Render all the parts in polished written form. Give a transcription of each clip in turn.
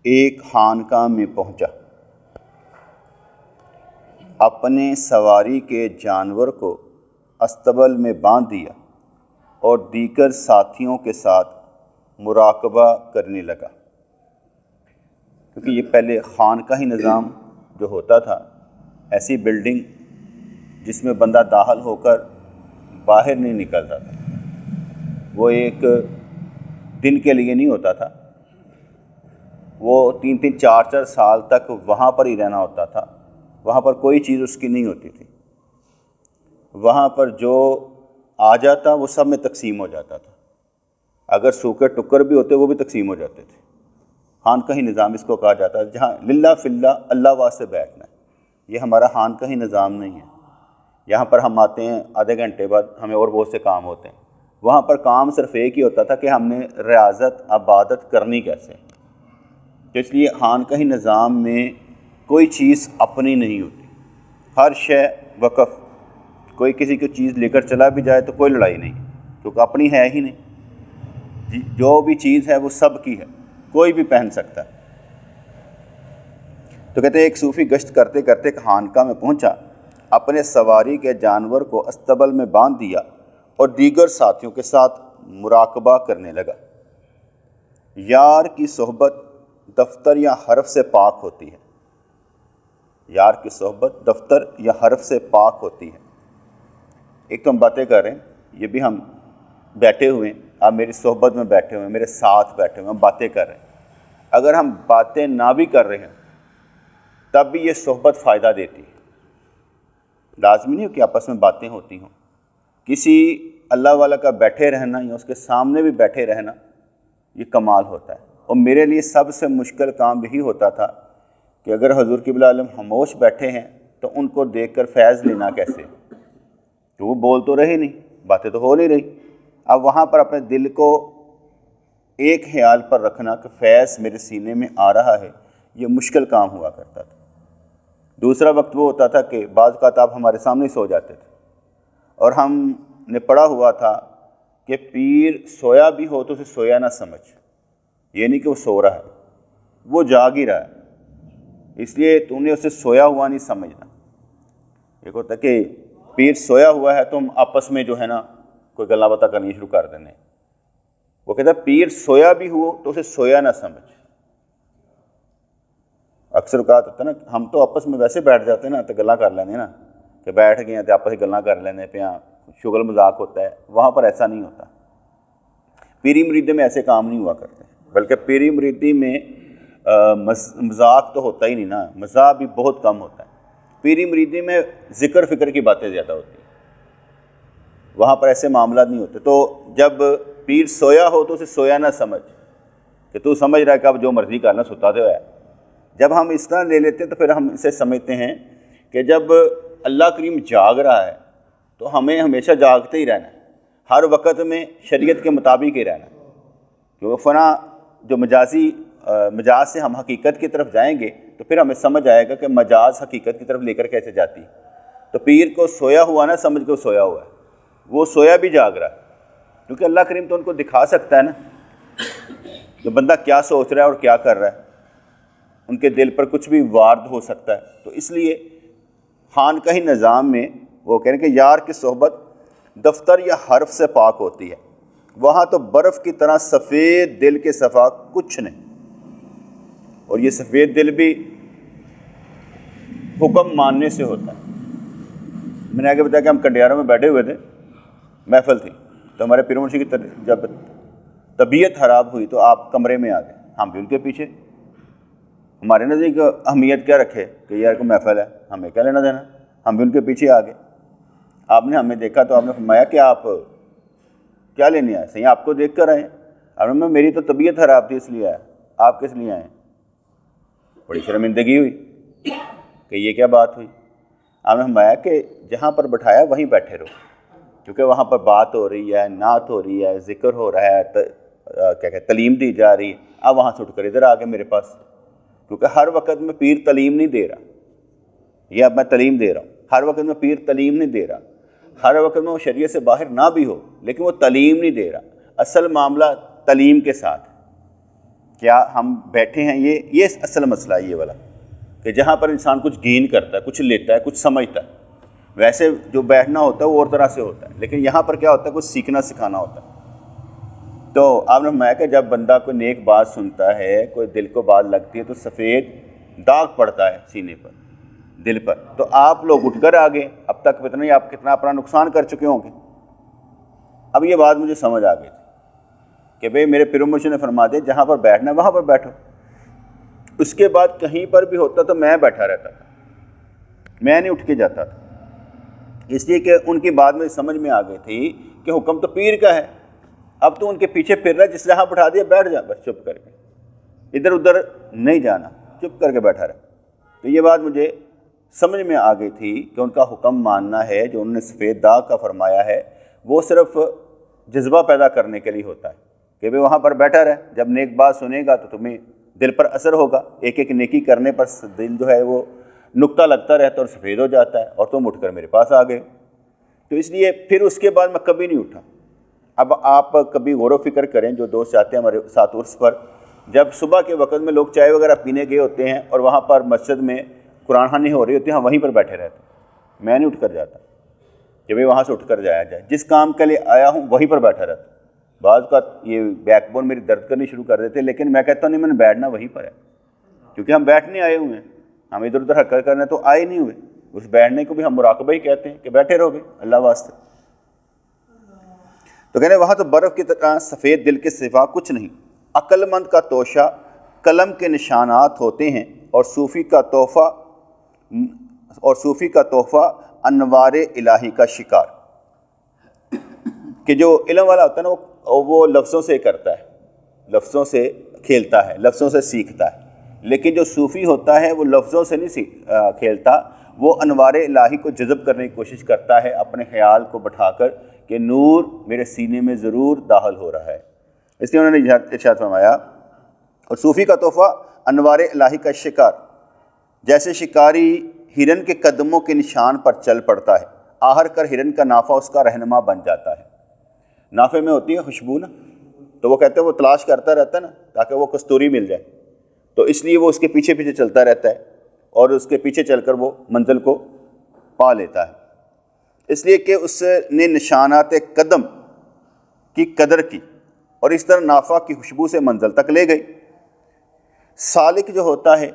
ایک خانقاہ میں پہنچا، اپنے سواری کے جانور کو استبل میں باندھ دیا اور دیگر ساتھیوں کے ساتھ مراقبہ کرنے لگا۔ کیونکہ یہ پہلے خانقاہی نظام جو ہوتا تھا، ایسی بلڈنگ جس میں بندہ داخل ہو کر باہر نہیں نکلتا تھا، وہ ایک دن کے لیے نہیں ہوتا تھا، وہ 3 4 سال تک وہاں پر ہی رہنا ہوتا تھا۔ وہاں پر کوئی چیز اس کی نہیں ہوتی تھی، وہاں پر جو آ جاتا وہ سب میں تقسیم ہو جاتا تھا، اگر سوکھے ٹکر بھی ہوتے وہ بھی تقسیم ہو جاتے تھے۔ خانقاہی نظام اس کو کہا جاتا ہے، جہاں للہ فی اللہ اللہ واسطے بیٹھنا ہے۔ یہ ہمارا خانقاہی نظام نہیں ہے۔ یہاں پر ہم آتے ہیں، آدھے گھنٹے بعد ہمیں اور بہت سے کام ہوتے ہیں۔ وہاں پر کام صرف ایک ہی ہوتا تھا کہ ہم نے ریاضت عبادت کرنی کیسے۔ تو اس لیے خانقاہی نظام میں کوئی چیز اپنی نہیں ہوتی، ہر شے وقف۔ کوئی کسی کو چیز لے کر چلا بھی جائے تو کوئی لڑائی نہیں، کیونکہ اپنی ہے ہی نہیں۔ جو بھی چیز ہے وہ سب کی ہے، کوئی بھی پہن سکتا ہے۔ تو کہتے ہیں ایک صوفی گشت کرتے کرتے ایک خانقاہ میں پہنچا، اپنے سواری کے جانور کو استبل میں باندھ دیا اور دیگر ساتھیوں کے ساتھ مراقبہ کرنے لگا۔ یار کی صحبت دفتر یا حرف سے پاک ہوتی ہے۔ یار کی صحبت دفتر یا حرف سے پاک ہوتی ہے۔ ایک تو ہم باتیں کر رہے ہیں، یہ بھی ہم بیٹھے ہوئے ہیں، آپ میری صحبت میں بیٹھے ہوئے ہیں، میرے ساتھ بیٹھے ہوئے ہیں، ہم باتیں کر رہے ہیں۔ اگر ہم باتیں نہ بھی کر رہے ہیں تب بھی یہ صحبت فائدہ دیتی ہے۔ لازمی نہیں ہو کہ آپس میں باتیں ہوتی ہوں، کسی اللہ والا کا بیٹھے رہنا یا اس کے سامنے بھی بیٹھے رہنا یہ کمال ہوتا ہے۔ اور میرے لیے سب سے مشکل کام یہی ہوتا تھا کہ اگر حضور قبلہ عالم خاموش بیٹھے ہیں تو ان کو دیکھ کر فیض لینا کیسے، تو وہ بول تو رہے نہیں، باتیں تو ہو نہیں رہی۔ اب وہاں پر اپنے دل کو ایک خیال پر رکھنا کہ فیض میرے سینے میں آ رہا ہے، یہ مشکل کام ہوا کرتا تھا۔ دوسرا وقت وہ ہوتا تھا کہ بعض اوقات آپ ہمارے سامنے سو جاتے تھے، اور ہم نے پڑھا ہوا تھا کہ پیر سویا بھی ہو تو اسے سویا نہ سمجھ، یہ نہیں کہ وہ سو رہا ہے، وہ جاگ ہی رہا ہے، اس لیے تو نے اسے سویا ہوا نہیں سمجھنا۔ ایک ہوتا ہے کہ پیر سویا ہوا ہے تو ہم آپس میں جو ہے نا کوئی گلا باتیں کرنی شروع کر دینے، وہ کہتا ہے پیر سویا بھی ہو تو اسے سویا نہ سمجھ۔ اکثر اوقات ہوتا ہے نا، ہم تو آپس میں ویسے بیٹھ جاتے ہیں نا تو گلا کر لینے نا، کہ بیٹھ گئے ہیں تو آپس میں گلا کر لینے پہ شغل مذاق ہوتا ہے۔ وہاں پر ایسا نہیں ہوتا، پیری مریدی میں ایسے کام نہیں ہوا کرتے، بلکہ پیری مریدی میں مذاق تو ہوتا ہی نہیں نا، مزاح بھی بہت کم ہوتا ہے۔ پیری مریدی میں ذکر فکر کی باتیں زیادہ ہوتی ہیں، وہاں پر ایسے معاملات نہیں ہوتے۔ تو جب پیر سویا ہو تو اسے سویا نہ سمجھ، کہ تو سمجھ رہا ہے کہ اب جو مرضی کرنا ستا دے ہوا ہے۔ جب ہم اس طرح لے لیتے ہیں تو پھر ہم اسے سمجھتے ہیں کہ جب اللہ کریم جاگ رہا ہے تو ہمیں ہمیشہ جاگتے ہی رہنا ہے، ہر وقت میں شریعت کے مطابق ہی رہنا ہے۔ کیونکہ فنا جو مجاز سے ہم حقیقت کی طرف جائیں گے تو پھر ہمیں سمجھ آئے گا کہ مجاز حقیقت کی طرف لے کر کیسے جاتی ہے۔ تو پیر کو سویا ہوا نہ سمجھ کے وہ سویا ہوا ہے، وہ سویا بھی جاگ رہا ہے، کیونکہ اللہ کریم تو ان کو دکھا سکتا ہے نا کہ بندہ کیا سوچ رہا ہے اور کیا کر رہا ہے، ان کے دل پر کچھ بھی وارد ہو سکتا ہے۔ تو اس لیے خانقاہی نظام میں وہ کہہ رہے ہیں کہ یار کی صحبت دفتر یا حرف سے پاک ہوتی ہے، وہاں تو برف کی طرح سفید دل کے صفا کچھ نہیں۔ اور یہ سفید دل بھی حکم ماننے سے ہوتا ہے۔ میں نے آگے بتایا کہ ہم کنڈیاروں میں بیٹھے ہوئے تھے، محفل تھی، تو ہمارے پیر مرشد کی جب طبیعت خراب ہوئی تو آپ کمرے میں آ گئے، ہم بھی ان کے پیچھے۔ ہمارے نزدیک اہمیت کیا رکھے کہ یار کو محفل ہے، ہمیں کیا لینا دینا، ہم بھی ان کے پیچھے آ گئے۔ آپ نے ہمیں دیکھا تو آپ نے فرمایا کہ آپ کیا لینے آئے؟ صحیح آپ کو دیکھ کر آئے۔ آپ نے میری تو طبیعت خراب تھی اس لیے آیا، آپ کس لیے آئے؟ بڑی شرمندگی ہوئی کہ یہ کیا بات ہوئی۔ آپ نے فرمایا کہ جہاں پر بٹھایا وہیں بیٹھے رہو، کیونکہ وہاں پر بات ہو رہی ہے، نعت ہو رہی ہے، ذکر ہو رہا ہے، کیا کہتے ہیں تعلیم دی جا رہی ہے۔ اب وہاں سے اٹھ کر ادھر آ گئے میرے پاس، کیونکہ ہر وقت میں پیر تعلیم نہیں دے رہا، یہ اب میں تعلیم دے رہا ہوں۔ ہر وقت میں پیر تعلیم نہیں دے رہا، ہر وقت میں وہ شریعت سے باہر نہ بھی ہو لیکن وہ تعلیم نہیں دے رہا۔ اصل معاملہ تعلیم کے ساتھ، کیا ہم بیٹھے ہیں، یہ اصل مسئلہ ہے یہ والا، کہ جہاں پر انسان کچھ گین کرتا ہے، کچھ لیتا ہے، کچھ سمجھتا ہے، ویسے جو بیٹھنا ہوتا ہے وہ اور طرح سے ہوتا ہے، لیکن یہاں پر کیا ہوتا ہے، کچھ سیکھنا سکھانا ہوتا ہے۔ تو آپ نے فرمایا کہ جب بندہ کوئی نیک بات سنتا ہے، کوئی دل کو بات لگتی ہے، تو سفید داغ پڑتا ہے سینے پر، دل پر، تو آپ لوگ اٹھ کر آگے، اب تک پتہ نہیں آپ کتنا اپنا نقصان کر چکے ہوں گے۔ اب یہ بات مجھے سمجھ آ گئی تھی کہ بھئی میرے پیر و مرشد نے فرما دیا جہاں پر بیٹھنا ہے وہاں پر بیٹھو۔ اس کے بعد کہیں پر بھی ہوتا تو میں بیٹھا رہتا تھا، میں نہیں اٹھ کے جاتا تھا، اس لیے کہ ان کی بات مجھے سمجھ میں آ گئی تھی کہ حکم تو پیر کا ہے، اب تو ان کے پیچھے پھر رہا ہے، جس جہاں بٹھا دیا بیٹھ جا، بس چپ کر کے، ادھر ادھر نہیں جانا، چپ کر کے بیٹھا رہا۔ تو یہ بات مجھے سمجھ میں آ گئی تھی کہ ان کا حکم ماننا ہے، جو انہوں نے سفید داغ کا فرمایا ہے، وہ صرف جذبہ پیدا کرنے کے لیے ہوتا ہے کہ بھئی وہاں پر بیٹھا رہے، جب نیک بات سنے گا تو تمہیں دل پر اثر ہوگا، ایک ایک نیکی کرنے پر دل جو ہے وہ نقطہ لگتا رہتا ہے اور سفید ہو جاتا ہے، اور تم اٹھ کر میرے پاس آ گئے۔ تو اس لیے پھر اس کے بعد میں کبھی نہیں اٹھا۔ اب آپ کبھی غور و فکر کریں، جو دوست جاتے ہیں ہمارے ساتھ عرس پر، جب صبح کے وقت میں لوگ چائے وغیرہ پینے گئے ہوتے ہیں اور وہاں پر مسجد میں قرآن خوانی ہو رہی ہوتی ہے، ہم وہیں پر بیٹھے رہتے ہیں، میں نہیں اٹھ کر جاتا کہ بھئی وہاں سے اٹھ کر جایا جائے، جس کام کے لیے آیا ہوں وہیں پر بیٹھا رہتا۔ بعض کا یہ بیک بون میری درد کرنی شروع کر دیتے، لیکن میں کہتا ہوں نہیں، میں نے بیٹھنا وہیں پر ہے، کیونکہ ہم بیٹھنے آئے ہوئے ہیں، ہم ادھر ادھر حرکت کرنے تو آئے نہیں ہوئے۔ اس بیٹھنے کو بھی ہم مراقبہ ہی کہتے ہیں کہ بیٹھے رہو بھی اللہ واسطے۔ تو کہنے وہاں تو برف کی طرح سفید دل کے سوا کچھ نہیں، عقل مند کا توشہ قلم کے نشانات ہوتے ہیں، اور صوفی کا تحفہ انوار الہی کا شکار۔ کہ جو علم والا ہوتا ہے نا وہ لفظوں سے کرتا ہے، لفظوں سے کھیلتا ہے، لفظوں سے سیکھتا ہے، لیکن جو صوفی ہوتا ہے وہ لفظوں سے نہیں کھیلتا، وہ انوار الہی کو جذب کرنے کی کوشش کرتا ہے اپنے خیال کو بٹھا کر کہ نور میرے سینے میں ضرور داخل ہو رہا ہے۔ اس لیے انہوں نے ارشاد فرمایا، اور صوفی کا تحفہ انوار الہی کا شکار، جیسے شکاری ہرن کے قدموں کے نشان پر چل پڑتا ہے، آہر کر ہرن کا نافع اس کا رہنما بن جاتا ہے۔ نافع میں ہوتی ہے خوشبو نا، تو وہ کہتے ہیں وہ تلاش کرتا رہتا ہے نا تاکہ وہ کستوری مل جائے، تو اس لیے وہ اس کے پیچھے پیچھے چلتا رہتا ہے اور اس کے پیچھے چل کر وہ منزل کو پا لیتا ہے، اس لیے کہ اس نے نشانات قدم کی قدر کی اور اس طرح نافع کی خوشبو سے منزل تک لے گئی۔ سالک جو ہوتا ہے،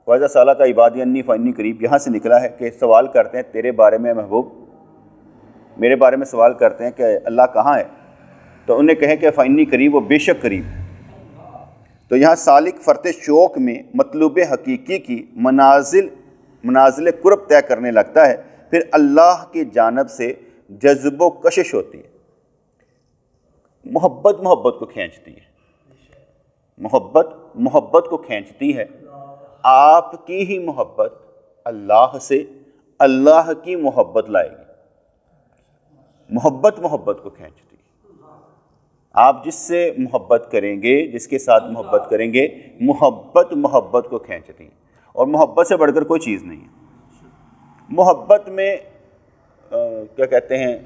وَإِذَا سَأَلَكَ عِبَادِي عَنِّي فَإِنِّي قَرِيبٌ، یہاں سے نکلا ہے کہ سوال کرتے ہیں تیرے بارے میں محبوب، میرے بارے میں سوال کرتے ہیں کہ اللہ کہاں ہے، تو انہیں کہیں کہ فَإِنِّي قریب، وہ بے شک قریب۔ تو یہاں سالک فرط شوق میں مطلوب حقیقی کی منازل قرب طے کرنے لگتا ہے، پھر اللہ کی جانب سے جذب و کشش ہوتی ہے، محبت کو کھینچتی ہے، محبت کو کھینچتی ہے، آپ کی ہی محبت اللہ سے، اللہ کی محبت لائے گی، محبت کو کھینچتی ہے۔ آپ جس سے محبت کریں گے، جس کے ساتھ محبت کریں گے، محبت کو کھینچتی ہے، اور محبت سے بڑھ کر کوئی چیز نہیں ہے۔ محبت میں کیا کہتے ہیں،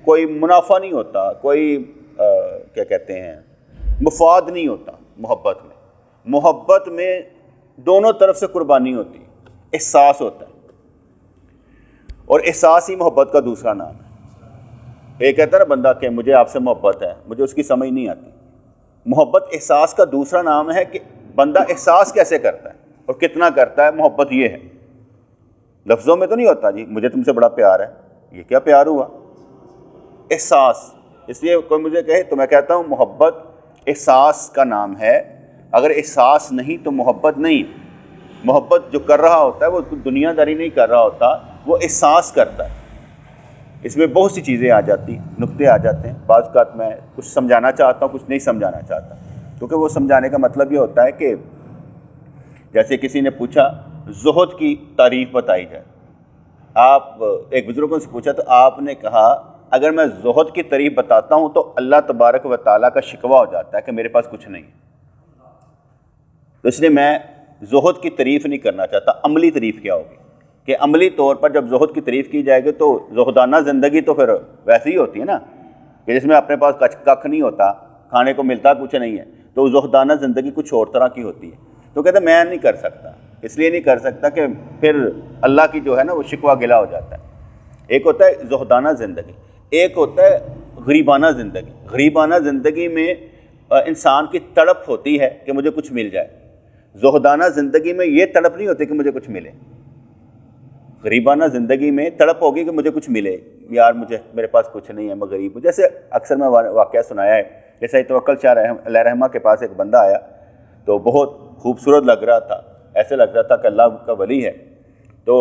کوئی منافع نہیں ہوتا، کوئی کیا کہتے ہیں مفاد نہیں ہوتا۔ محبت میں دونوں طرف سے قربانی ہوتی ہے، احساس ہوتا ہے، اور احساس ہی محبت کا دوسرا نام ہے۔ ایک کہتا ہے نا بندہ کہ مجھے آپ سے محبت ہے، مجھے اس کی سمجھ نہیں آتی۔ محبت احساس کا دوسرا نام ہے کہ بندہ احساس کیسے کرتا ہے اور کتنا کرتا ہے۔ محبت یہ ہے، لفظوں میں تو نہیں ہوتا جی مجھے تم سے بڑا پیار ہے، یہ کیا پیار ہوا، احساس۔ اس لیے کوئی مجھے کہے تو میں کہتا ہوں محبت احساس کا نام ہے، اگر احساس نہیں تو محبت نہیں۔ محبت جو کر رہا ہوتا ہے وہ دنیا داری نہیں کر رہا ہوتا، وہ احساس کرتا ہے۔ اس میں بہت سی چیزیں آ جاتی، نقطے آ جاتے ہیں، بعض اوقات میں کچھ سمجھانا چاہتا ہوں، کچھ نہیں سمجھانا چاہتا، کیونکہ وہ سمجھانے کا مطلب یہ ہوتا ہے کہ جیسے کسی نے پوچھا زہد کی تعریف بتائی جائے، آپ ایک بزرگوں سے پوچھا تو آپ نے کہا اگر میں زہد کی تعریف بتاتا ہوں تو اللہ تبارک و تعالیٰ کا شکوہ ہو جاتا ہے کہ میرے پاس کچھ نہیں ہے، تو اس لیے میں زہد کی تعریف نہیں کرنا چاہتا۔ عملی تعریف کیا ہوگی کہ عملی طور پر جب زہد کی تعریف کی جائے گی تو زہدانہ زندگی تو پھر ویسی ہی ہوتی ہے نا، کہ جس میں اپنے پاس ککھ نہیں ہوتا، کھانے کو ملتا کچھ نہیں ہے، تو تو زہدانہ زندگی کچھ اور طرح کی ہوتی ہے. تو کہتے ہیں میں نہیں کر سکتا، اس لیے نہیں کر سکتا کہ پھر اللہ کی جو ہے نا وہ شکوہ گلہ ہو جاتا ہے. ایک ہوتا ہے زہدانہ زندگی، ایک ہوتا ہے غریبانہ زندگی. غریبانہ زندگی میں انسان کی تڑپ ہوتی ہے کہ مجھے کچھ مل جائے. زہدانہ زندگی میں یہ تڑپ نہیں ہوتی کہ مجھے کچھ ملے. غریبانہ زندگی میں تڑپ ہوگی کہ مجھے کچھ ملے، یار میرے پاس کچھ نہیں ہے، میں غریب ہوں. جیسے اکثر میں واقعہ سنایا ہے، جیسے توکل شاہ علیہ رحمہ کے پاس ایک بندہ آیا تو بہت خوبصورت لگ رہا تھا، ایسے لگ رہا تھا کہ اللہ کا ولی ہے. تو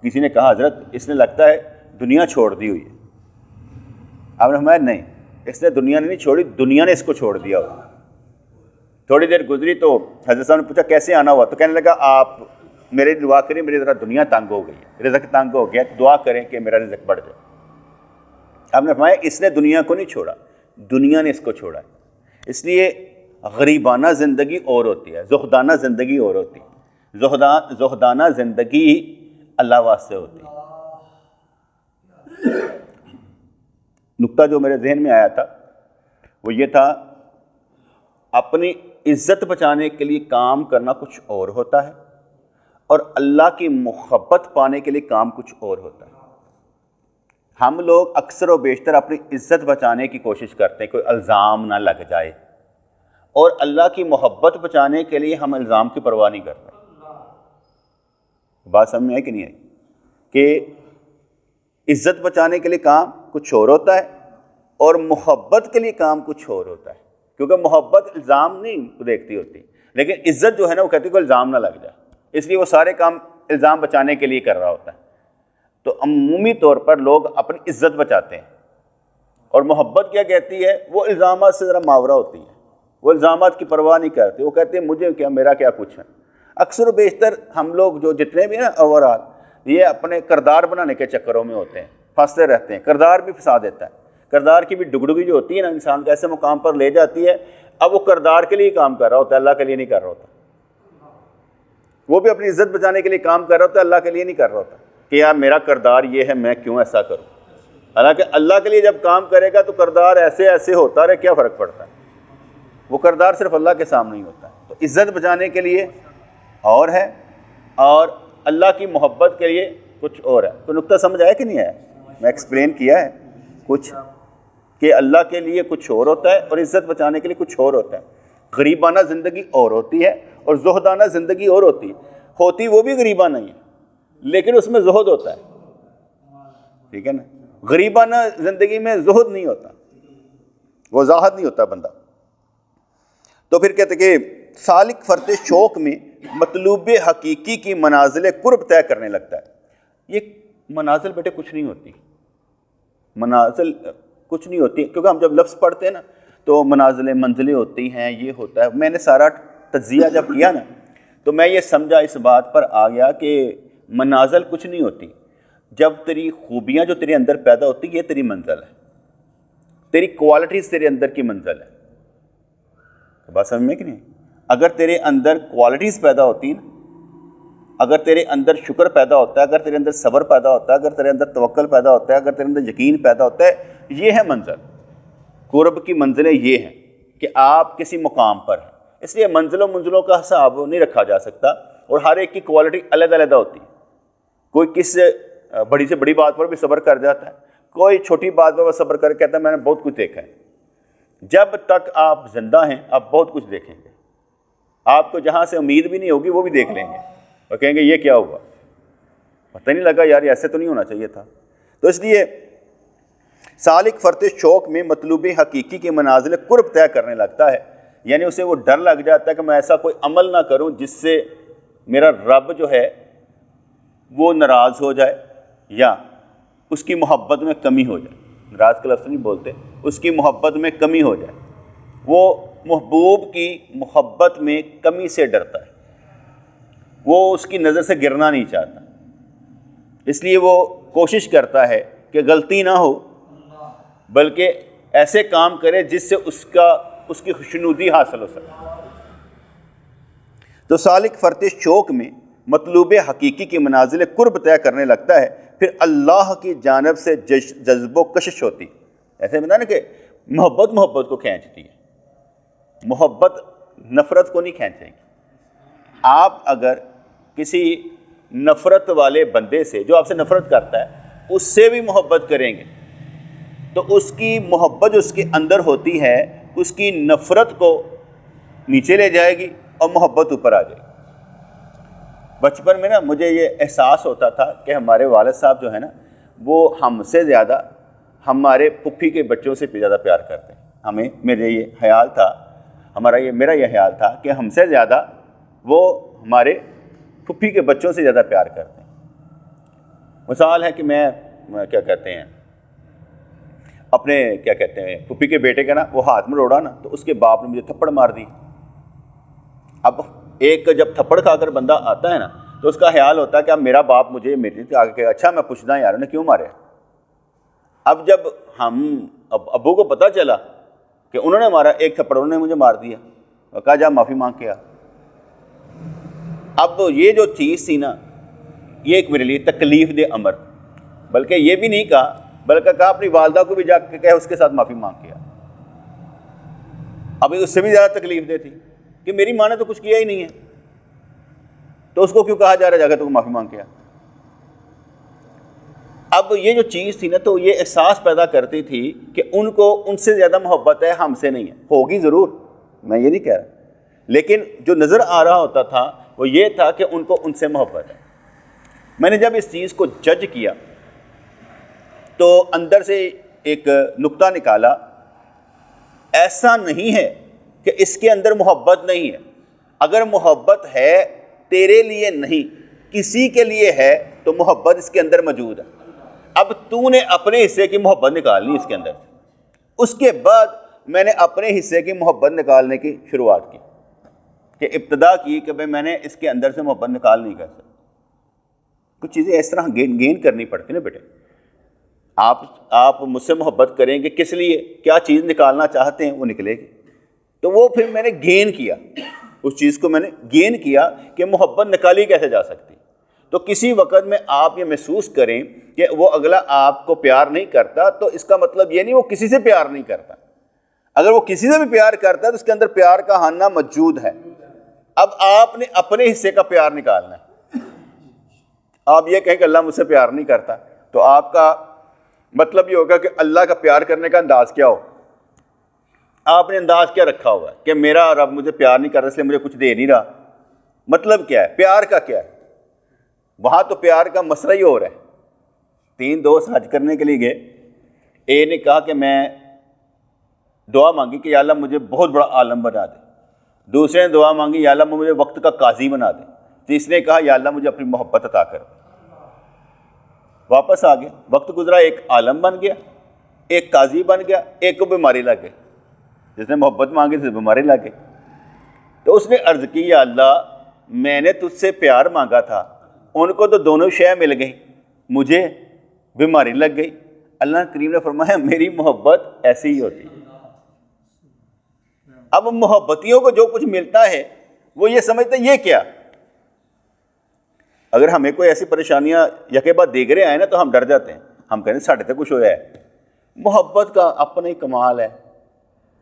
کسی نے کہا حضرت اس نے لگتا ہے دنیا چھوڑ دی ہوئی ہے. آپ نے فرمایا نہیں، اس نے دنیا نے نہیں چھوڑی، دنیا نے اس کو چھوڑ دیا ہوا. تھوڑی دیر گزری تو حضرت صاحب نے پوچھا کیسے آنا ہوا؟ تو کہنے لگا آپ میرے دعا کریں، میری ذرا دنیا تنگ ہو گئی ہے، رزق تنگ ہو گیا، دعا کریں کہ میرا رزق بڑھ جائے. آپ نے فرمایا اس نے دنیا کو نہیں چھوڑا، دنیا نے اس کو چھوڑا ہے. اس لیے غریبانہ زندگی اور ہوتی ہے، زہدانہ زندگی اور ہوتی ہے. زہدانہ زندگی اللہ واسطے ہوتی ہے. نقطہ جو میرے ذہن میں آیا تھا وہ یہ تھا، اپنی عزت بچانے کے لیے کام کرنا کچھ اور ہوتا ہے اور اللہ کی محبت پانے کے لیے کام کچھ اور ہوتا ہے. ہم لوگ اکثر و بیشتر اپنی عزت بچانے کی کوشش کرتے ہیں، کوئی الزام نہ لگ جائے، اور اللہ کی محبت بچانے کے لیے ہم الزام کی پرواہ نہیں کرتے. بات سمجھ میں آئی کہ نہیں آئی؟ کہ عزت بچانے کے لیے کام کچھ اور ہوتا ہے اور محبت کے لیے کام کچھ اور ہوتا ہے. کیونکہ محبت الزام نہیں دیکھتی ہوتی، لیکن عزت جو ہے نا وہ کہتی ہے کوئی الزام نہ لگ جائے، اس لیے وہ سارے کام الزام بچانے کے لیے کر رہا ہوتا ہے. تو عمومی طور پر لوگ اپنی عزت بچاتے ہیں، اور محبت کیا کہتی ہے؟ وہ الزامات سے ذرا ماورا ہوتی ہے، وہ الزامات کی پرواہ نہیں کرتے. وہ کہتے ہیں مجھے کیا، میرا کیا کچھ ہے. اکثر و بیشتر ہم لوگ جو جتنے بھی ہیں نا اوورال، یہ اپنے کردار بنانے کے چکروں میں ہوتے ہیں، پھنستے رہتے ہیں. کردار بھی پھنسا دیتا ہے. کردار کی بھی ڈگڈگی جو ہوتی ہے نا انسان کو ایسے مقام پر لے جاتی ہے، اب وہ کردار کے لیے کام کر رہا ہوتا ہے، اللہ کے لیے نہیں کر رہا ہوتا. وہ بھی اپنی عزت بچانے کے لیے کام کر رہا ہوتا ہے، اللہ کے لیے نہیں کر رہا ہوتا کہ یار میرا کردار یہ ہے، میں کیوں ایسا کروں. حالانکہ اللہ کے لیے جب کام کرے گا تو کردار ایسے ایسے ہوتا رہے، کیا فرق پڑتا ہے؟ وہ کردار صرف اللہ کے سامنے ہی ہوتا ہے. تو عزت بچانے کے لیے اور ہے اور اللہ کی محبت کے لیے کچھ اور ہے. تو نقطہ سمجھ آیا کہ نہیں آیا؟ میں ایکسپلین کیا ہے کچھ کہ اللہ کے لیے کچھ اور ہوتا ہے اور عزت بچانے کے لیے کچھ اور ہوتا ہے. غریبانہ زندگی اور ہوتی ہے اور زہدانہ زندگی اور ہوتی ہے. ہوتی وہ بھی غریبانہ نہیں ہے لیکن اس میں زہد ہوتا ہے. ٹھیک ہے نا؟ غریبانہ زندگی میں زہد نہیں ہوتا، وہ زاہد نہیں ہوتا بندہ. تو پھر کہتے کہ سالک فرط شوق میں مطلوب حقیقی کی منازل قرب طے کرنے لگتا ہے. یہ منازل بیٹے کچھ نہیں ہوتی، منازل کچھ نہیں ہوتی. کیونکہ ہم جب لفظ پڑھتے ہیں نا تو منزلیں ہوتی ہیں، یہ ہوتا ہے. میں نے سارا تجزیہ جب کیا نا تو میں یہ سمجھا، اس بات پر آ گیا کہ منازل کچھ نہیں ہوتی. جب تیری خوبیاں جو تیرے اندر پیدا ہوتی یہ تیری منزل ہے، تیری کوالٹیز تیرے اندر کی منزل ہے. بات سمجھ میں کہ نہیں؟ اگر تیرے اندر کوالٹیز پیدا ہوتی نا، اگر تیرے اندر شکر پیدا ہوتا ہے، اگر تیرے اندر صبر پیدا ہوتا ہے، اگر تیرے اندر توکل پیدا ہوتا ہے، اگر تیرے اندر یقین پیدا ہوتا ہے، یہ ہے منزل. قرب کی منزلیں یہ ہیں کہ آپ کسی مقام پر ہیں. اس لیے منزلوں کا حساب نہیں رکھا جا سکتا اور ہر ایک کی کوالٹی علیحدہ ہوتی ہے. کوئی کس بڑی سے بڑی بات پر بھی صبر کر جاتا ہے، کوئی چھوٹی بات پر صبر کر کہتا ہے میں نے بہت کچھ دیکھا ہے. جب تک آپ زندہ ہیں آپ بہت کچھ دیکھیں گے. آپ کو جہاں سے امید بھی نہیں ہوگی وہ بھی دیکھ لیں گے اور کہیں گے یہ کیا ہوا، پتہ نہیں لگا یار ایسے تو نہیں ہونا چاہیے تھا. تو اس لیے سالک فرط شوق میں مطلوب حقیقی کے منازل قرب طے کرنے لگتا ہے. یعنی اسے وہ ڈر لگ جاتا ہے کہ میں ایسا کوئی عمل نہ کروں جس سے میرا رب جو ہے وہ ناراض ہو جائے یا اس کی محبت میں کمی ہو جائے. ناراض کا لفظ نہیں بولتے، اس کی محبت میں کمی ہو جائے. وہ محبوب کی محبت میں کمی سے ڈرتا ہے، وہ اس کی نظر سے گرنا نہیں چاہتا، اس لیے وہ کوشش کرتا ہے کہ غلطی نہ ہو بلکہ ایسے کام کرے جس سے اس کی خوشنودی حاصل ہو سکے. تو سالک فرط شوق میں مطلوب حقیقی کی منازل قرب طے کرنے لگتا ہے. پھر اللہ کی جانب سے جذب و کشش ہوتی. ایسے بتا نا کہ محبت کو کھینچتی ہے. محبت نفرت کو نہیں کھینچے گی۔ آپ اگر کسی نفرت والے بندے سے، جو آپ سے نفرت کرتا ہے، اس سے بھی محبت کریں گے تو اس کی محبت جو اس کے اندر ہوتی ہے اس کی نفرت کو نیچے لے جائے گی اور محبت اوپر آ جائے گی۔ بچپن میں نا مجھے یہ احساس ہوتا تھا کہ ہمارے والد صاحب جو ہے نا وہ ہم سے زیادہ ہمارے پھپھی کے بچوں سے زیادہ پیار کرتے ہیں۔ میرا یہ خیال تھا میرا یہ خیال تھا کہ ہم سے زیادہ وہ ہمارے پھپھی کے بچوں سے زیادہ پیار کرتے ہیں۔ مثال ہے کہ میں کیا کہتے ہیں اپنے پھپھی کے بیٹے کا نا وہ ہاتھ میں روڑا نا تو اس کے باپ نے مجھے تھپڑ مار دی۔ اب ایک جب تھپڑ کھا کر بندہ آتا ہے نا تو اس کا خیال ہوتا ہے کہ اب میرا باپ مجھے میرے آگے کہ اچھا میں پوچھتا ہوں یار انہیں کیوں مارے۔ اب جب ابو کو پتہ چلا کہ انہوں نے مارا، ایک تھپڑ انہوں نے مجھے مار دیا اور کہا جا معافی مانگ کے آ۔ اب یہ جو چیز تھی نا یہ ایک میرے لیے تکلیف دہ امر، بلکہ یہ بھی نہیں کہا بلکہ کہا اپنی والدہ کو بھی جا کے کہے اس کے ساتھ معافی مانگ کے آ۔ اب اس سے بھی زیادہ تکلیف دہ تھی کہ میری ماں نے تو کچھ کیا ہی نہیں ہے تو اس کو کیوں کہا جا رہا ہے جا کے تو معافی مانگ کے آ۔ اب یہ جو چیز تھی نا تو یہ احساس پیدا کرتی تھی کہ ان کو ان سے زیادہ محبت ہے، ہم سے نہیں ہے۔ ہوگی ضرور، میں یہ نہیں کہہ رہا، لیکن جو نظر آ رہا ہوتا تھا وہ یہ تھا کہ ان کو ان سے محبت ہے۔ میں نے جب اس چیز کو جج کیا تو اندر سے ایک نقطہ نکالا، ایسا نہیں ہے کہ اس کے اندر محبت نہیں ہے۔ اگر محبت ہے تیرے لیے نہیں کسی کے لیے ہے تو محبت اس کے اندر موجود ہے۔ اب تو نے اپنے حصے کی محبت نکالنی اس کے اندر سے۔ اس کے بعد میں نے اپنے حصے کی محبت نکالنے کی شروعات کی کہ ابتدا کی کہ میں نے اس کے اندر سے محبت نکال نہیں کر سکتا۔ کچھ چیزیں اس طرح گین کرنی پڑتی نا بیٹے۔ آپ مجھ سے محبت کریں گے کس لیے، کیا چیز نکالنا چاہتے ہیں وہ نکلے گی۔ تو وہ پھر میں نے گین کیا، اس چیز کو میں نے گین کیا کہ محبت نکالی کیسے جا سکتی۔ تو کسی وقت میں آپ یہ محسوس کریں کہ وہ اگلا آپ کو پیار نہیں کرتا تو اس کا مطلب یہ نہیں وہ کسی سے پیار نہیں کرتا۔ اگر وہ کسی سے بھی پیار کرتا ہے تو اس کے اندر پیار کا ہانہ موجود ہے۔ اب آپ نے اپنے حصے کا پیار نکالنا ہے۔ آپ یہ کہیں کہ اللہ مجھ سے پیار نہیں کرتا تو آپ کا مطلب یہ ہوگا کہ اللہ کا پیار کرنے کا انداز کیا ہو۔ آپ نے انداز کیا رکھا ہوا ہے کہ میرا رب مجھے پیار نہیں کر رہا اس لیے مجھے کچھ دے نہیں رہا۔ مطلب کیا ہے؟ پیار کا کیا ہے؟ وہاں تو پیار کا مسئلہ ہی ہو رہا ہے۔ 3 دوست حج کرنے کے لیے گئے، اے نے کہا کہ میں دعا مانگی کہ یا اللہ مجھے بہت بڑا عالم بنا دے۔ دوسرے نے دعا مانگی یا اللہ مجھے وقت کا قاضی بنا دے۔ تیسرے نے کہا یا اللہ مجھے اپنی محبت عطا کر۔ واپس آ گیا، وقت گزرا، ایک عالم بن گیا، ایک قاضی بن گیا، ایک کو بیماری لگ گئی۔ جس نے محبت مانگی سے بیماری لگ گئی۔ تو اس نے عرض کی یا اللہ میں نے تجھ سے پیار مانگا تھا، ان کو تو دونوں شے مل گئی، مجھے بیماری لگ گئی۔ اللہ کریم نے فرمایا میری محبت ایسی ہی ہوتی ہے۔ اب محبتیوں کو جو کچھ ملتا ہے وہ یہ سمجھتے ہیں یہ کیا۔ اگر ہمیں کوئی ایسی پریشانیاں یکے بعد دیگرے آئے نا تو ہم ڈر جاتے ہیں، ہم کہتے ہیں ساڑھے تک کچھ ہوا ہے۔ محبت کا اپنا ہی کمال ہے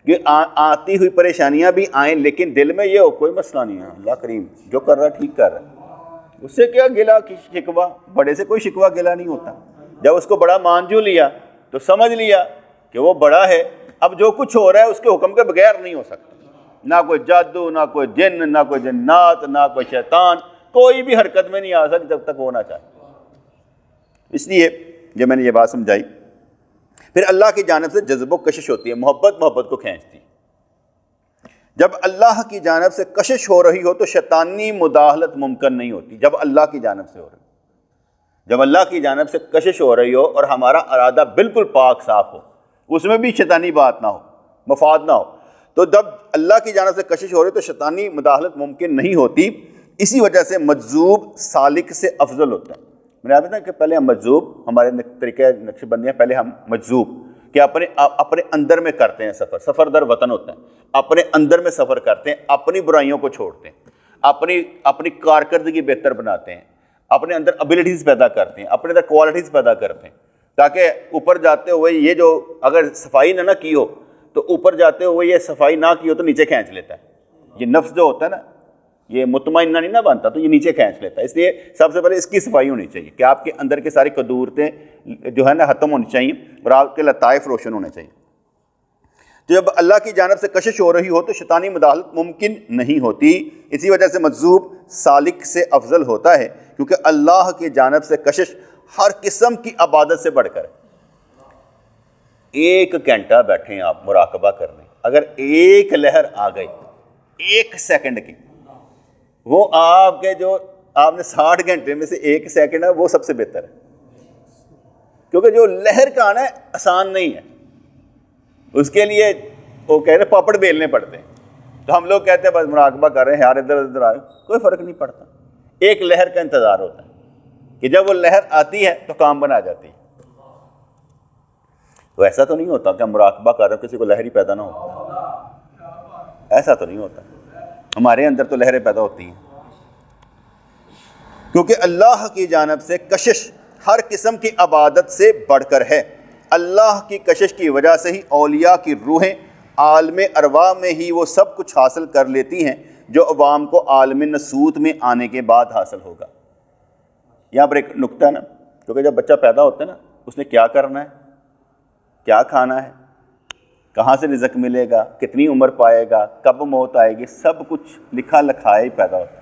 کہ آتی ہوئی پریشانیاں بھی آئیں لیکن دل میں یہ ہو کوئی مسئلہ نہیں ہے، اللہ کریم جو کر رہا ہے ٹھیک کر رہا ہے، اس سے کیا گلا شکوہ، بڑے سے کوئی شکوہ گلا نہیں ہوتا۔ جب اس کو بڑا مانجو لیا تو سمجھ لیا کہ وہ بڑا ہے، اب جو کچھ ہو رہا ہے اس کے حکم کے بغیر نہیں ہو سکتا۔ نہ کوئی جادو، نہ کوئی جن، نہ کوئی جنات، نہ کوئی شیطان، کوئی بھی حرکت میں نہیں آ سکتا جب تک ہونا چاہے۔ اس لیے جب میں نے یہ بات سمجھائی، پھر اللہ کی جانب سے جذب و کشش ہوتی ہے، محبت کو کھینچتی ہے۔ جب اللہ کی جانب سے کشش ہو رہی ہو تو شیطانی مداخلت ممکن نہیں ہوتی۔ جب اللہ کی جانب سے ہو رہی ہو، جب اللہ کی جانب سے کشش ہو رہی ہو اور ہمارا ارادہ بالکل پاک صاف ہو، اس میں بھی شیطانی بات نہ ہو، مفاد نہ ہو، تو جب اللہ کی جانب سے کشش ہو رہی تو شیطانی مداخلت ممکن نہیں ہوتی۔ اسی وجہ سے مجذوب سالک سے افضل ہوتا ہے۔ میں نے آپ بتایا کہ پہلے ہم مجذوب، ہمارے طریقہ نقش بندی ہے، پہلے ہم مجذوب کہ اپنے اندر میں کرتے ہیں سفر در وطن ہوتا ہے، اپنے اندر میں سفر کرتے ہیں، اپنی برائیوں کو چھوڑتے ہیں، اپنی کارکردگی بہتر بناتے ہیں، اپنے اندر ابیلٹیز پیدا کرتے ہیں، اپنے اندر کوالٹیز پیدا کرتے ہیں، تاکہ اوپر جاتے ہوئے یہ جو اگر صفائی نہ کی ہو تو اوپر جاتے ہوئے یہ صفائی نہ کی ہو تو نیچے کھینچ لیتا ہے. یہ نفس جو ہوتا ہے نا یہ مطمئنہ نہیں نہ بنتا تو یہ نیچے کھینچ لیتا ہے. اس لیے سب سے پہلے اس کی صفائی ہونی چاہیے کہ آپ کے اندر کے ساری قدورتیں جو ہے نا ختم ہونی چاہیے اور آپ کے لطائف روشن ہونے چاہیے. تو جب اللہ کی جانب سے کشش ہو رہی ہو تو شیطانی مداخلت ممکن نہیں ہوتی. اسی وجہ سے مجذوب سالک سے افضل ہوتا ہے کیونکہ اللہ کی جانب سے کشش ہر قسم کی عبادت سے بڑھ کر ہے. 1 گھنٹہ بیٹھیں آپ مراقبہ کرنے, اگر ایک لہر آ گئی 1 سیکنڈ کی, وہ آپ کے جو آپ نے 60 گھنٹے میں سے 1 سیکنڈ ہے وہ سب سے بہتر ہے. کیونکہ جو لہر کا آنا ہے آسان نہیں ہے, اس کے لیے وہ کہہ رہے پاپڑ بیلنے پڑتے ہیں. تو ہم لوگ کہتے ہیں بس مراقبہ کر رہے ہیں یار ادھر ادھر آ رہے, کوئی فرق نہیں پڑتا. ایک لہر کا انتظار ہوتا ہے کہ جب وہ لہر آتی ہے تو کام بنا جاتی ہے. تو ایسا تو نہیں ہوتا کہ ہم مراقبہ کر رہے ہیں کسی کو لہر ہی پیدا نہ ہو, ایسا تو نہیں ہوتا. ہمارے اندر تو لہریں پیدا ہوتی ہیں کیونکہ اللہ کی جانب سے کشش ہر قسم کی عبادت سے بڑھ کر ہے. اللہ کی کشش کی وجہ سے ہی اولیاء کی روحیں عالم ارواح میں ہی وہ سب کچھ حاصل کر لیتی ہیں جو عوام کو عالم نسوت میں آنے کے بعد حاصل ہوگا. یہاں پر ایک نقطہ ہے نا, کیونکہ جب بچہ پیدا ہوتا ہے نا اس نے کیا کرنا ہے, کیا کھانا ہے, کہاں سے رزق ملے گا, کتنی عمر پائے گا, کب موت آئے گی, سب کچھ لکھا لکھایا ہی پیدا ہوتا ہے.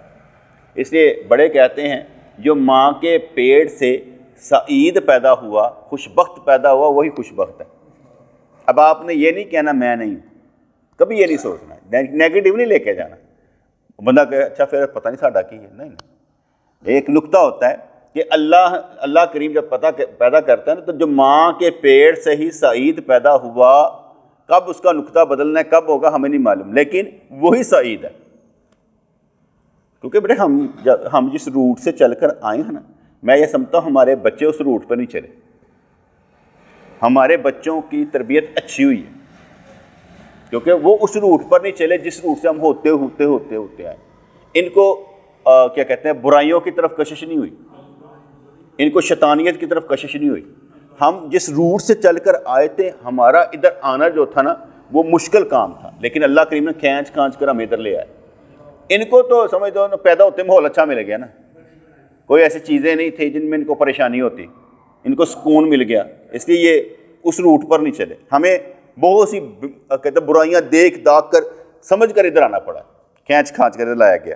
اس لیے بڑے کہتے ہیں جو ماں کے پیٹ سے سعید پیدا ہوا, خوشبخت پیدا ہوا, وہی خوشبخت ہے. اب آپ نے یہ نہیں کہنا میں نہیں, کبھی یہ نہیں سوچنا, نیگیٹو نہیں لے کے جانا. بندہ کہ اچھا پھر پتہ نہیں ساڈا کی ہے, نہیں. ایک نقطہ ہوتا ہے کہ اللہ کریم جب پیدا کرتا ہے نا تو جو ماں کے پیٹ سے ہی سعید پیدا ہوا, کب اس کا نقطہ بدلنا ہے کب ہوگا ہمیں نہیں معلوم, لیکن وہی سعید ہے. کیونکہ بیٹے ہم جس روٹ سے چل کر آئے ہیں نا, میں یہ سمجھتا ہوں ہمارے بچے اس روٹ پر نہیں چلے. ہمارے بچوں کی تربیت اچھی ہوئی ہے کیونکہ وہ اس روٹ پر نہیں چلے جس روٹ سے ہم ہوتے آئے. ان کو کیا کہتے ہیں برائیوں کی طرف کشش نہیں ہوئی, ان کو شیطانیت کی طرف کشش نہیں ہوئی. ہم جس روٹ سے چل کر آئے تھے, ہمارا ادھر آنا جو تھا نا وہ مشکل کام تھا, لیکن اللہ کریم نے کھینچ کر ہمیں ادھر لے آئے. ان کو تو سمجھ دو پیدا ہوتے ماحول اچھا مل گیا نا, کوئی ایسی چیزیں نہیں تھیں جن میں ان کو پریشانی ہوتی, ان کو سکون مل گیا, اس لیے یہ اس روٹ پر نہیں چلے. ہمیں بہت سی کہتے برائیاں دیکھ داکھ کر سمجھ کر ادھر آنا پڑا, کھینچ کر ادھر لایا گیا.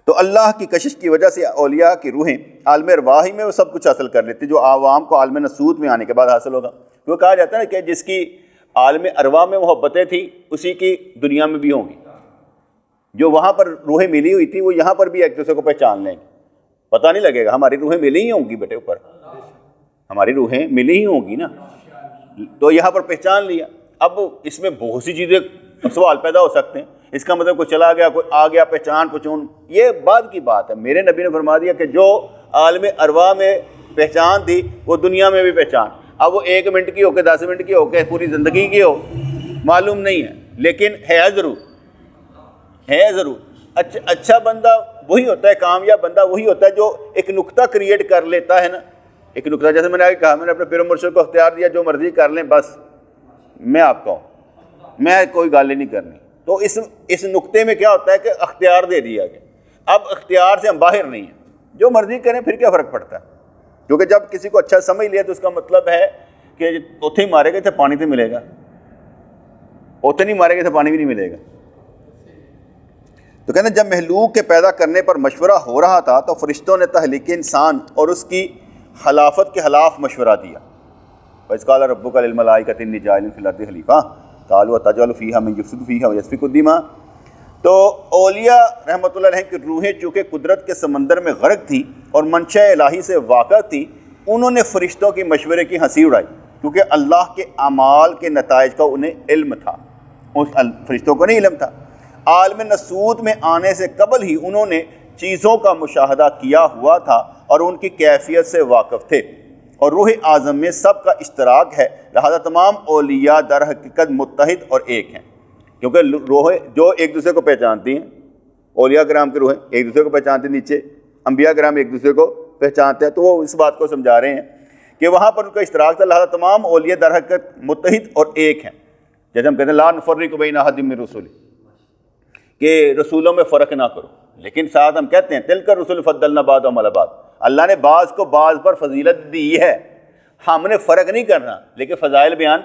تو اللہ کی کشش کی وجہ سے اولیاء کی روحیں عالم ارواح میں وہ سب کچھ حاصل کر لیتی جو عوام کو عالم نسوت میں آنے کے بعد حاصل ہوگا. وہ کہا جاتا ہے نا کہ جس کی عالم ارواح میں محبتیں تھیں اسی کی دنیا میں بھی ہوں گی. جو وہاں پر روحیں ملی ہوئی تھی وہ یہاں پر بھی ایک دوسرے کو پہچان لیں گے, پتہ نہیں لگے گا. ہماری روحیں ملی ہی ہوں گی بیٹے, اوپر ہماری روحیں ملی ہی ہوں گی نا, تو یہاں پر پہچان لیا. اب اس میں بہت سی چیزیں سوال پیدا ہو سکتے ہیں, اس کا مطلب کوئی چلا گیا, کوئی آ گیا, پہچان یہ بعد کی بات ہے. میرے نبی نے فرما دیا کہ جو عالم ارواح میں پہچان تھی وہ دنیا میں بھی پہچان. اب وہ 1 منٹ کی ہو کے 10 منٹ کی ہو کے پوری زندگی کی ہو معلوم نہیں ہے, لیکن ہے ضرور. اچھا بندہ وہی ہوتا ہے, کامیاب بندہ وہی ہوتا ہے جو ایک نقطہ کریٹ کر لیتا ہے نا. ایک نقطہ, جیسے میں نے آگے کہا, میں نے اپنے پیر و مرشد کو اختیار دیا جو مرضی کر لیں, بس میں آپ کا ہوں, میں کوئی گال ہی نہیں کرنی. تو اس نقطے میں کیا ہوتا ہے کہ اختیار دے دیا گیا. اب اختیار سے ہم باہر نہیں ہیں, جو مرضی کریں پھر کیا فرق پڑتا ہے. کیونکہ جب کسی کو اچھا سمجھ لیا تو اس کا مطلب ہے کہ اوتھے ہی مارے گا تو پانی تو ملے گا, اوتھے نہیں مارے گا تو پانی بھی نہیں ملے گا. تو کہتے ہیں جب مخلوق کے پیدا کرنے پر مشورہ ہو رہا تھا تو فرشتوں نے تخلیق انسان اور اس کی خلافت کے خلاف مشورہ دیا. وَإِذْ قَالَ رَبُّكَ لِلْمَلَائِكَةِ إِنِّي جَاعِلٌ فِي الْأَرْضِ خَلِيفَةً قَالُوا أَتَجْعَلُ فِيهَا مَن يُفْسِدُ فِيهَا وَيَسْفِكُ الدِّمَاءَ. تو اولیاء رحمۃ اللہ علیہ کی روحیں چونکہ قدرت کے سمندر میں غرق تھی اور منشاء الہی سے واقف تھی, انہوں نے فرشتوں کی مشورے کی ہنسی اڑائی کیونکہ اللہ کے اعمال کے نتائج کا انہیں علم تھا. فرشتوں کو نہیں علم تھا. عالم نسوت میں آنے سے قبل ہی انہوں نے چیزوں کا مشاہدہ کیا ہوا تھا اور ان کی کیفیت سے واقف تھے, اور روح اعظم میں سب کا اشتراک ہے, لہذا تمام اولیاء در حقیقت متحد اور ایک ہیں. کیونکہ روحیں جو ایک دوسرے کو پہچانتی ہیں, اولیاء کرام کی روحیں ایک دوسرے کو پہچانتی ہیں, نیچے انبیاء کرام ایک دوسرے کو پہچانتے ہیں. تو وہ اس بات کو سمجھا رہے ہیں کہ وہاں پر ان کا اشتراک تھا, لہذا تمام اولیاء در حقیقت متحد اور ایک ہیں. جیسے ہم کہتے ہیں لا نفرق بین احد من رسل، کہ رسولوں میں فرق نہ کرو، لیکن ساتھ ہم کہتے ہیں تلک الرسل فضلنا بعضهم علی بعض، اللہ نے بعض کو بعض پر فضیلت دی ہے، ہم نے فرق نہیں کرنا لیکن فضائل بیان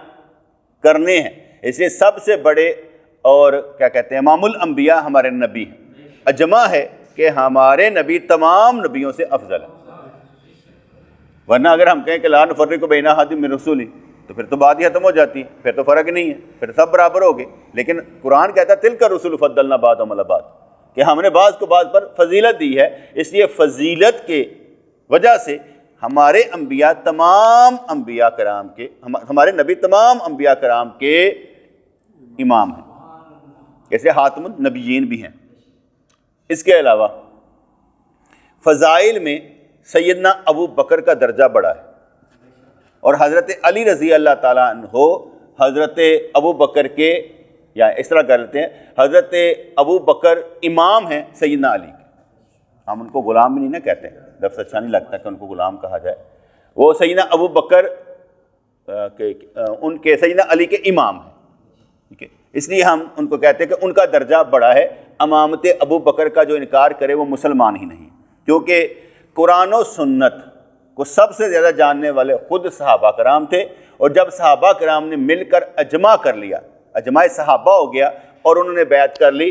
کرنے ہیں۔ اس لیے سب سے بڑے اور کیا کہتے ہیں امام الانبیاء ہمارے نبی ہیں، اجماع ہے کہ ہمارے نبی تمام نبیوں سے افضل ہے۔ ورنہ اگر ہم کہیں کہ لا نفرق بین احد من رسل تو پھر تو بات ہی ختم ہو جاتی ہے، پھر تو فرق نہیں ہے، پھر سب برابر ہو گئے۔ لیکن قرآن کہتا ہے تلک الرسل فضلنا بعضهم علی بعض، کہ ہم نے بعض کو بعض پر فضیلت دی ہے۔ اس لیے فضیلت کے وجہ سے ہمارے انبیاء تمام انبیاء کرام کے، ہمارے نبی تمام انبیاء کرام کے امام ہیں، جیسے خاتم النبیین بھی ہیں۔ اس کے علاوہ فضائل میں سیدنا ابو بکر کا درجہ بڑا ہے، اور حضرت علی رضی اللہ تعالیٰ عنہ حضرت ابو بکر کے، یا اس طرح کر لیتے ہیں حضرت ابو بکر امام ہیں سیدنا علی کے۔ ہم ان کو غلام بھی نہیں نہ کہتے ہیں، لفظ اچھا نہیں لگتا کہ ان کو غلام کہا جائے، وہ سیدنا ابو بکر ان کے سیدنا علی کے امام ہیں، ٹھیک ہے، اس لیے ہم ان کو کہتے ہیں کہ ان کا درجہ بڑا ہے۔ امامت ابو بکر کا جو انکار کرے وہ مسلمان ہی نہیں، کیونکہ قرآن و سنت کو سب سے زیادہ جاننے والے خود صحابہ کرام تھے، اور جب صحابہ کرام نے مل کر اجماع کر لیا، اجماع صحابہ ہو گیا اور انہوں نے بیعت کر لی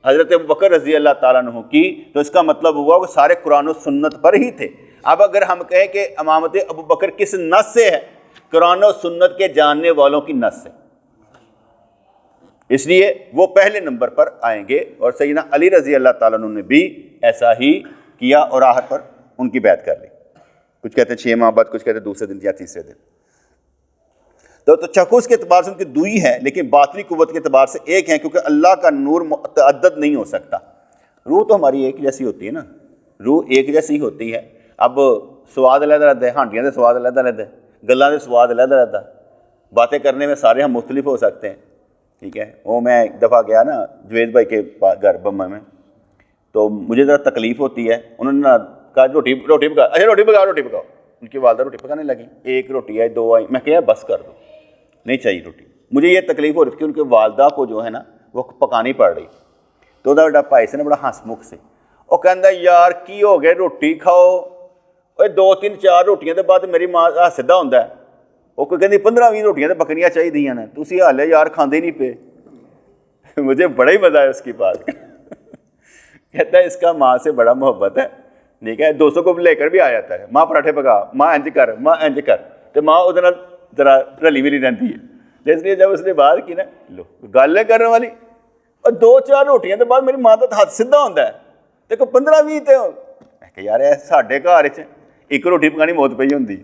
حضرت ابو بکر رضی اللہ تعالیٰ عنہ کی، تو اس کا مطلب ہوا کہ سارے قرآن و سنت پر ہی تھے۔ اب اگر ہم کہیں کہ امامت ابو بکر کس نص سے ہے، قرآن و سنت کے جاننے والوں کی نص سے، اس لیے وہ پہلے نمبر پر آئیں گے، اور سیدنا علی رضی اللہ تعالیٰ عنہ نے بھی ایسا ہی کیا اور آخر پر ان کی بیعت کر لی۔ کچھ کہتے ہیں 6 ماہ بعد، کچھ کہتے ہیں دوسرے دن یا تیسرے دن۔ تو تشخص کے اعتبار سے ان کی دوئی ہے، لیکن باطنی قوت کے اعتبار سے ایک ہیں، کیونکہ اللہ کا نور متعدد نہیں ہو سکتا۔ روح تو ہماری ایک جیسی ہوتی ہے نا، روح ایک جیسی ہوتی ہے، اب سواد علیحدہ رہتا ہے، ہانڈیاں دے سواد علیحدہ رہتا ہے، گلاں دے سواد علیحدہ رہتا ہے، باتیں کرنے میں سارے ہم مختلف ہو سکتے ہیں، ٹھیک ہے۔ وہ میں ایک دفعہ گیا نا جوید بھائی کے گھر بمبئی میں، تو مجھے ذرا تکلیف ہوتی ہے، انہوں نے کہا روٹی پکا، اچھا روٹی پکاؤ، ان کی والدہ روٹی پکانے لگی، 1 روٹی آئی 2 آئی، میں کہا بس کر دو، نہیں چاہیے روٹی۔ مجھے یہ تکلیف ہو رہی تھی کہ ان کے والدہ کو جو ہے نا وہ پکانی پڑ رہی، تو بڑا بھائی سے نے بڑا ہنس مکھ سے وہ کہندا یار کی ہو گیا روٹی کھاؤ، 2 3 4 روٹیاں دے بعد میری ماں سدھا ہوندا ہے، وہ کوئی کہندی 15 20 روٹیاں تے پکنیاں چاہیے نے، تسی حالے یار کھاندے نہیں پے۔ مجھے بڑا ہی مزہ ہے اس کی بات کہتا ہے اس کا ماں سے بڑا محبت ہے، ٹھیک ہے، 200 کو لے کر بھی آ جاتا ہے، ماں پراٹھے پکا، ماں انج کر، تو ماں ادھر ذرا رلی ملی رہتی ہے۔ اس لیے جب اس نے بات کی نا، لو گل کرنے والی، اور 2 4 روٹیاں کے بعد میری ماں کا ہاتھ سیدھا ہوتا ہے، دیکھو 15 20 تو یار ساڈے گھر چ 1 روٹی پکانی موت پئی ہوندی،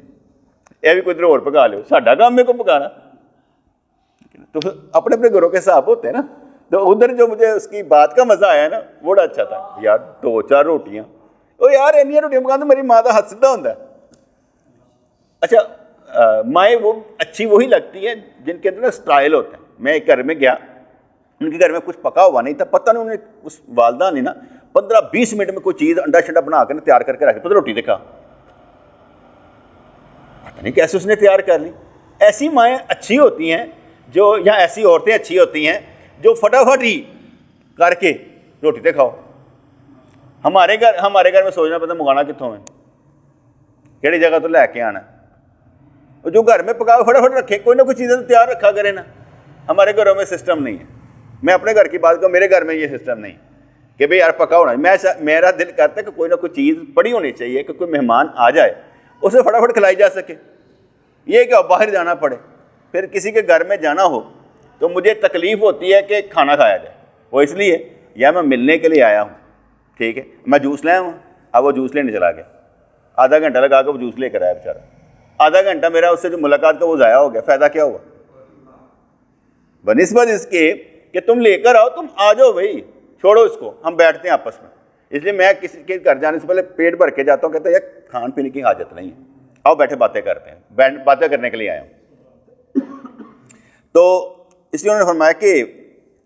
یہ بھی کوئی ادھر اور پکا لو، ساڈا کام میرے کو پکانا۔ تو اپنے اپنے گھروں کے حساب ہوتے ہیں نا، تو ادھر جو مجھے اس کی بات کا مزہ آیا نا وہ بڑا اچھا تھا، یار 2 4 روٹیاں، وہ یار اینیاں روٹیاں پکانا میری ماں کا ہاتھ سیدھا ہوتا ہے۔ اچھا مائیں وہ اچھی وہی لگتی ہیں جن کے اندر اسٹائل ہوتا ہے۔ میں ایک گھر میں گیا، ان کے گھر میں کچھ پکا ہوا نہیں تھا، پتہ نہیں انہوں نے اس والدہ نے نا 15 20 منٹ میں کوئی چیز انڈا شنڈا بنا کے تیار کر کے رکھ پتہ روٹی دکھا، پتہ نہیں کیسے اس نے تیار کر لی۔ ایسی مائیں اچھی ہوتی ہیں جو، یا ایسی عورتیں اچھی ہوتی ہیں جو فٹافٹ ہی کر کے روٹی دے کھاؤ۔ ہمارے گھر میں سوچنا پڑتا منگانا کتوں ہے، کہڑی جگہ تو لے کے آنا، جو گھر میں پکا فٹافٹ رکھے، کوئی نہ کوئی چیزیں تو تیار رکھا کرے نا۔ ہمارے گھروں میں سسٹم نہیں ہے، میں اپنے گھر کی بات کروں، میرے گھر میں یہ سسٹم نہیں کہ بھئی یار پکا ہونا، میرا دل کرتا ہے کہ کوئی نہ کوئی چیز پڑی ہونی چاہیے کہ کوئی مہمان آ جائے اسے فٹافٹ کھلائی جا سکے، یہ کہ باہر جانا پڑے، پھر کسی کے گھر میں جانا ہو تو مجھے تکلیف ہوتی ہے کہ کھانا کھایا جائے، وہ اس لیے یا میں ملنے کے لیے آیا ہوں، ٹھیک ہے، میں جوس لے ہوں، اب وہ جوس لینے چلا گیا، آدھا گھنٹہ لگا کے وہ جوس لے کر آیا بیچارہ، آدھا گھنٹہ میرا اس سے جو ملاقات کا وہ ضائع ہو گیا، فائدہ کیا ہوا؟ بنسبت اس کے کہ تم لے کر آؤ، تم آ جاؤ بھائی، چھوڑو اس کو، ہم بیٹھتے ہیں آپس میں۔ اس لیے میں کسی کے گھر جانے سے پہلے پیٹ بھر کے جاتا ہوں، کہتا ہے یار کھان پینے کی حاجت نہیں ہے، آؤ بیٹھے باتیں کرتے ہیں، باتیں کرنے کے لیے آیا ہوں۔ تو اس لیے انہوں نے فرمایا کہ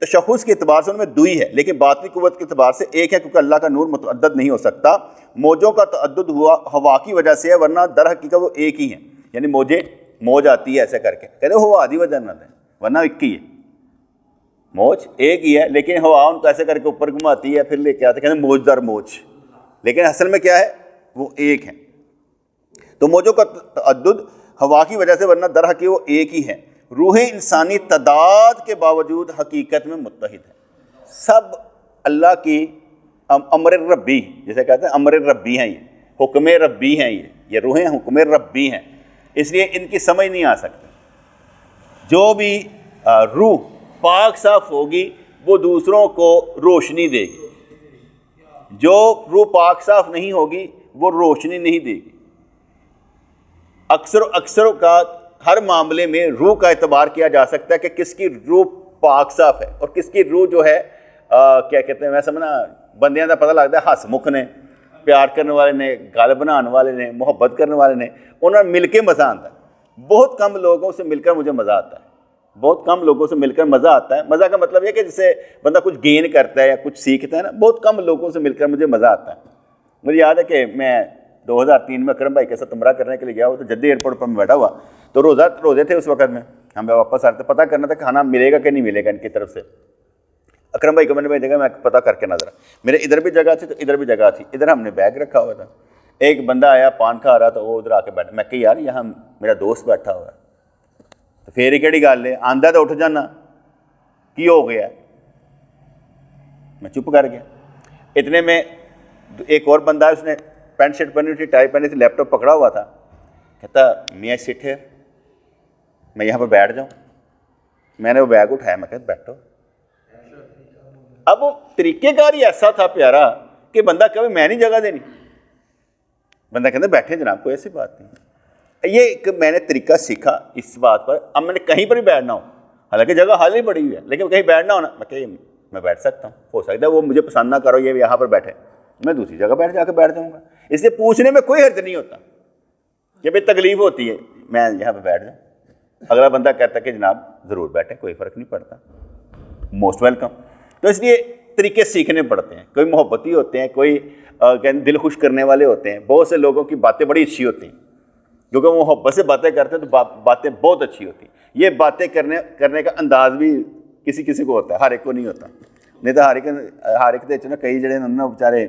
تشخص کے اعتبار سے ان میں دوئی ہے، لیکن باطنی قوت کے اعتبار سے ایک ہے، کیونکہ اللہ کا نور متعدد نہیں ہو سکتا۔ موجوں کا تعدد ہوا کی وجہ سے ہے، ورنہ در حقیقت وہ ایک ہی ہیں، یعنی موج آتی ہے ایسے کر کے، کہتے ہیں ہوا دی وجہ نہ دیں، ورنہ ایک ہی ہے، موج ایک ہی ہے، لیکن ہوا ان کو ایسے کر کے اوپر گھماتی ہے، پھر لے کے آتے کہتے ہیں موج در موج، لیکن اصل میں کیا ہے؟ وہ ایک ہے۔ تو موجوں کا تعدد ہوا کی وجہ سے، ورنہ در حقیقت وہ ایک ہی ہے۔ روح انسانی تعداد کے باوجود حقیقت میں متحد ہے۔ سب اللہ کی امر ربی، جسے کہتے ہیں امر ربی ہیں، یہ حکم ربی ہیں، یہ روحیں حکم ربی ہیں، اس لیے ان کی سمجھ نہیں آ سکتی۔ جو بھی روح پاک صاف ہوگی وہ دوسروں کو روشنی دے گی، جو روح پاک صاف نہیں ہوگی وہ روشنی نہیں دے گی۔ اکثر کا ہر معاملے میں روح کا اعتبار کیا جا سکتا ہے کہ کس کی روح پاک صاف ہے اور کس کی روح جو ہے کیا کہتے ہیں، میں سمجھنا بندیاں کا پتہ لگتا ہے، ہس مکھ نے، پیار کرنے والے نے، گل بنانے والے نے، محبت کرنے والے نے، انہوں نے مل کے مزہ آتا ہے۔ بہت کم لوگوں سے مل کر مجھے مزہ آتا ہے، بہت کم لوگوں سے مل کر مزہ آتا ہے۔ مزہ کا مطلب یہ کہ جسے بندہ کچھ گین کرتا ہے یا کچھ سیکھتا ہے نا، بہت کم لوگوں سے مل کر مجھے مزہ آتا ہے۔ مجھے یاد ہے کہ میں 2003 میں اکرم بھائی کے ساتھ عمرہ کرنے کے لیے گیا ہوا، تو جدہ ایئرپورٹ پر میں بیٹھا ہوا، تو روزے تھے اس وقت میں، ہم واپس آ رہے تھے، پتہ کرنا تھا کھانا ملے گا کہ نہیں ملے گا ان کی طرف سے۔ اکرم بھائی کو میں نے بھیجا کہ میں پتہ کر کے نظر، میرے ادھر بھی جگہ تھی تو ادھر بھی جگہ تھی، ادھر ہم نے بیگ رکھا ہوا تھا، ایک بندہ آیا پان کھا رہا تھا، وہ ادھر آ کے بیٹھا، میں کہ یار یہاں میرا دوست بیٹھا ہوا ہے، تو پھر ہی کہڑی گل ہے، آندا تو اٹھ جانا، کی ہو گیا؟ میں چپ کر گیا۔ اتنے میں ایک اور بندہ ہے، اس نے پینٹ شرٹ پہنی تھی، ٹائی پہنی تھی، لیپ ٹاپ پکڑا ہوا تھا، کہتا میاں سٹ ہے، میں یہاں پر بیٹھ جاؤں؟ میں نے وہ بیگ اٹھایا، میں کہتا بیٹھو۔ اب وہ طریقہ کار ہی ایسا تھا پیارا کہ بندہ کبھی میں نہیں جگہ دینی، بندہ کہتا بیٹھے جناب، کوئی ایسی بات نہیں۔ یہ ایک میں نے طریقہ سیکھا اس بات پر، اب میں نے کہیں پر بھی بیٹھنا ہو، حالانکہ جگہ حال ہی بڑی ہوئی ہے، لیکن کہیں بیٹھنا ہو نا، میں کہ میں بیٹھ سکتا ہوں، ہو سکتا ہے وہ مجھے پسند نہ کرو یہ یہاں پر بیٹھے، میں دوسری جگہ جا کے بیٹھ جاؤں گا۔ اس لیے پوچھنے میں کوئی حرج نہیں ہوتا کہ بھائی تکلیف ہوتی ہے، میں یہاں پہ بیٹھ جاؤں، اگلا بندہ کہتا ہے کہ جناب ضرور بیٹھیں، کوئی فرق نہیں پڑتا، موسٹ ویلکم۔ تو اس لیے طریقے سیکھنے پڑتے ہیں، کوئی محبتی ہوتے ہیں، کوئی دل خوش کرنے والے ہوتے ہیں، بہت سے لوگوں کی باتیں بڑی اچھی ہوتی ہیں کیونکہ وہ محبت سے باتیں کرتے ہیں تو باتیں بہت اچھی ہوتی ہیں۔ یہ باتیں کرنے کا انداز بھی کسی کو ہوتا ہے، ہر ایک کو نہیں ہوتا، نہیں تو ہر ایک دے نا کئی جڑے نا بیچارے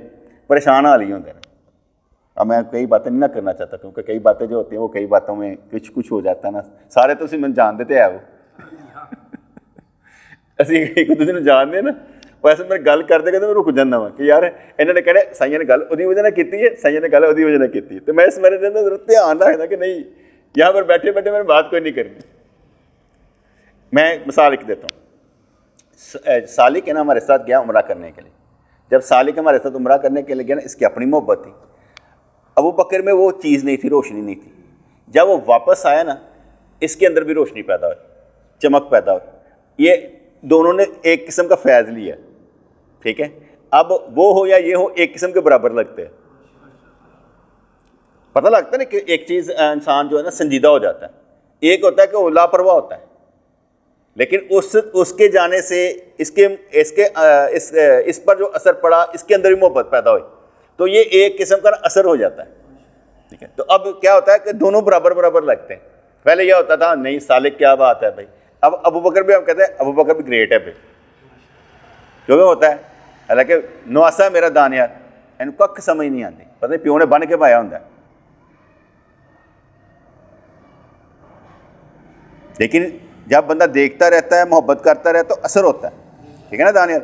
پریشان حال ہی ہوتے ہیں۔ اب میں کئی باتیں نہیں نہ کرنا چاہتا کیونکہ کئی باتیں جو ہوتی ہیں وہ کئی باتوں میں کچھ ہو جاتا ہے نا، سارے تو اسی میں جان دیتے ہیں، وہ اسی ایک دوسرے نے جان دے نا، ویسے میں گل کرتے کہ میں رک جانا وا کہ یار انہوں نے کہنا سائیں نے گل وہی وجہ نہ کی ہے، سائیں نے گل وہی وجہ نہ کی، تو میں اس میرے دن ضرورت دھیان رکھنا کہ نہیں یہاں پر بیٹھے میں نے بات کوئی نہیں کرنی۔ میں مثال لکھ دیتا ہوں، سالک ہے نا ہمارے ساتھ گیا عمرہ کرنے کے لیے، جب سالک ہمارے ساتھ عمرہ کرنے کے لیے گیا نا، اس کی اپنی محبت تھی، ابو بکر میں وہ چیز نہیں تھی، روشنی نہیں تھی، جب وہ واپس آیا نا اس کے اندر بھی روشنی پیدا ہوئی، چمک پیدا ہوئی، یہ دونوں نے ایک قسم کا فیض لیا، ٹھیک ہے، اب وہ ہو یا یہ ہو ایک قسم کے برابر لگتے ہیں، پتہ لگتا ہے نا کہ ایک چیز انسان جو ہے نا سنجیدہ ہو جاتا ہے، ایک ہوتا ہے کہ وہ لاپرواہ ہوتا ہے، لیکن اس کے جانے سے اس پر جو اثر پڑا اس کے اندر بھی محبت پیدا ہوئی، تو یہ ایک قسم کا اثر ہو جاتا ہے، ٹھیک ہے۔ تو اب کیا ہوتا ہے کہ دونوں برابر لگتے ہیں، پہلے یہ ہوتا تھا نہیں سالک کیا بات ہے بھائی، اب ابو بکر بھی ہم کہتے ہیں ابو بکر بھی گریٹ ہے بھائی، کیونکہ ہوتا ہے، حالانکہ نواسا میرا دانیار ان کھ سمجھ نہیں آتی، پتہ نہیں پیو نے بن کے پایا ہوتا ہے، لیکن جب بندہ دیکھتا رہتا ہے محبت کرتا رہتا تو اثر ہوتا ہے، ٹھیک ہے نا دانیال۔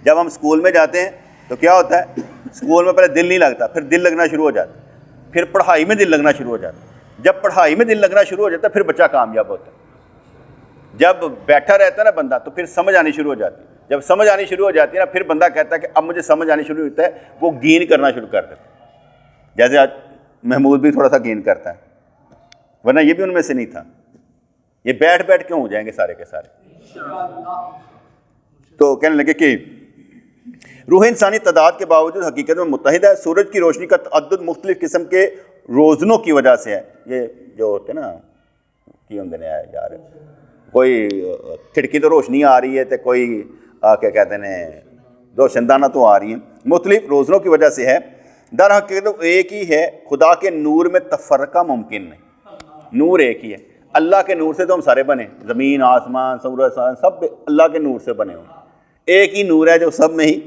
جب ہم اسکول میں جاتے ہیں تو کیا ہوتا ہے، اسکول میں پہلے دل نہیں لگتا، پھر دل لگنا شروع ہو جاتا ہے، پھر پڑھائی میں دل لگنا شروع ہو جاتا ہے، جب پڑھائی میں دل لگنا شروع ہو جاتا ہے پھر بچہ کامیاب ہوتا ہے، جب بیٹھا رہتا ہے نا بندہ تو پھر سمجھ آنی شروع ہو جاتی ہے، جب سمجھ آنی شروع ہو جاتی ہے نا پھر بندہ کہتا ہے کہ اب مجھے سمجھ آنی شروع ہوتا ہے، وہ گین کرنا شروع کر دیتا ہے، جیسے آج محمود بھی تھوڑا سا گین کرتا ہے، ورنہ یہ بھی ان میں سے نہیں تھا، یہ بیٹھ کیوں ہو جائیں گے سارے کے سارے۔ تو کہنے لگے کہ روح انسانی تعداد کے باوجود حقیقت میں متحد ہے، سورج کی روشنی کا تعدد مختلف قسم کے روزنوں کی وجہ سے ہے، یہ جو ہوتے ہیں نا کی ہوں نے یار کوئی کھڑکی تو روشنی آ رہی ہے تو کوئی کیا کہتے ہیں روشن دانہ تو آ رہی ہیں، مختلف روزنوں کی وجہ سے ہے، در حقیقت ایک ہی ہے، خدا کے نور میں تفرقہ ممکن نہیں، نور ایک ہی ہے۔ اللہ کے نور سے تو ہم سارے بنے، زمین آسمان سورج سب اللہ کے نور سے بنے ہوئے، ایک ہی نور ہے جو سب میں ہی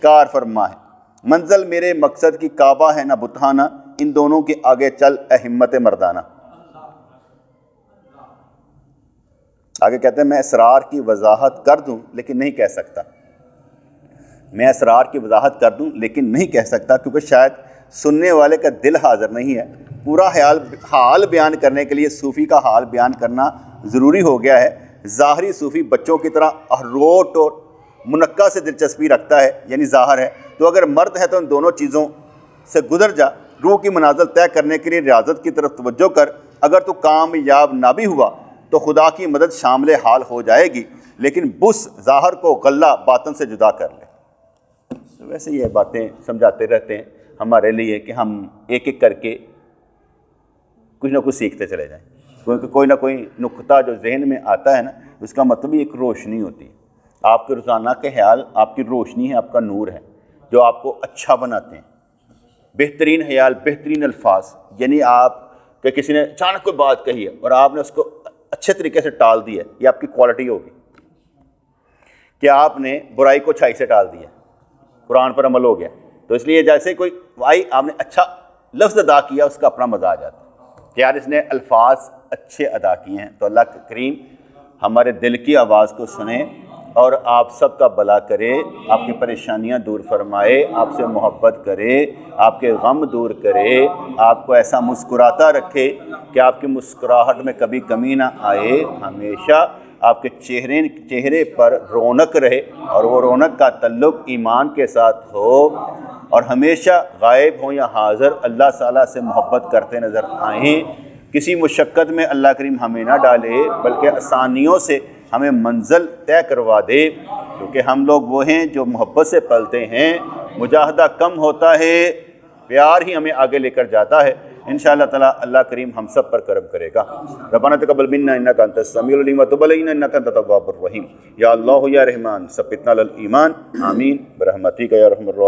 کار فرما ہے۔ منزل میرے مقصد کی کعبہ ہے نہ بتخانہ، ان دونوں کے آگے چل اے ہمت مردانہ۔ آگے کہتے ہیں میں اسرار کی وضاحت کر دوں لیکن نہیں کہہ سکتا، میں اسرار کی وضاحت کر دوں لیکن نہیں کہہ سکتا، کیونکہ شاید سننے والے کا دل حاضر نہیں ہے۔ پورا حال بیان کرنے کے لیے صوفی کا حال بیان کرنا ضروری ہو گیا ہے۔ ظاہری صوفی بچوں کی طرح اخروٹ اور منقع سے دلچسپی رکھتا ہے، یعنی ظاہر ہے، تو اگر مرد ہے تو ان دونوں چیزوں سے گزر جا، روح کی منازل طے کرنے کے لیے ریاضت کی طرف توجہ کر۔ اگر تو کامیاب نہ بھی ہوا تو خدا کی مدد شامل حال ہو جائے گی، لیکن بس ظاہر کو غلہ باطن سے جدا کر لے۔ ویسے یہ باتیں سمجھاتے رہتے ہیں ہمارے لیے کہ ہم ایک ایک کر کے کچھ نہ کچھ سیکھتے چلے جائیں، کیونکہ کوئی نہ کوئی نقطہ جو ذہن میں آتا ہے نا، اس کا مطلب ایک روشنی ہوتی ہے۔ آپ کے روزانہ کے خیال آپ کی روشنی ہے، آپ کا نور ہے، جو آپ کو اچھا بناتے ہیں۔ بہترین خیال، بہترین الفاظ، یعنی آپ کہ کسی نے اچانک کوئی بات کہی ہے اور آپ نے اس کو اچھے طریقے سے ٹال دیا ہے، یہ آپ کی کوالٹی ہوگی کہ آپ نے برائی کو اچھائی سے ٹال دیا، قرآن پر عمل ہو گیا۔ تو اس لیے جیسے کوئی وائی آپ نے اچھا لفظ ادا کیا، اس کا اپنا مزہ آ جاتا ہے کہ یار اس نے الفاظ اچھے ادا کیے ہیں۔ تو اللہ کریم ہمارے دل کی آواز کو سنیں اور آپ سب کا بھلا کرے، آپ کی پریشانیاں دور فرمائے، آپ سے محبت کرے، آپ کے غم دور کرے، آپ کو ایسا مسکراتا رکھے کہ آپ کی مسکراہٹ میں کبھی کمی نہ آئے، ہمیشہ آپ کے چہرے پر رونق رہے، اور وہ رونق کا تعلق ایمان کے ساتھ ہو، اور ہمیشہ غائب ہوں یا حاضر اللہ تعالیٰ سے محبت کرتے نظر آئیں۔ کسی مشقت میں اللہ کریم ہمیں نہ ڈالے، بلکہ آسانیوں سے ہمیں منزل طے کروا دے، کیونکہ ہم لوگ وہ ہیں جو محبت سے پلتے ہیں۔ مجاہدہ کم ہوتا ہے، پیار ہی ہمیں آگے لے کر جاتا ہے۔ انشاءاللہ تعالی اللہ کریم ہم سب پر کرم کرے گا۔ ربنا تقبل منا انک انت السمیع العلیم وتب علینا انک انت التواب الرحیم۔ یا اللہ یا رحمان ثبتنا علی الایمان، آمین برحمتک یا ارحم الراحمین۔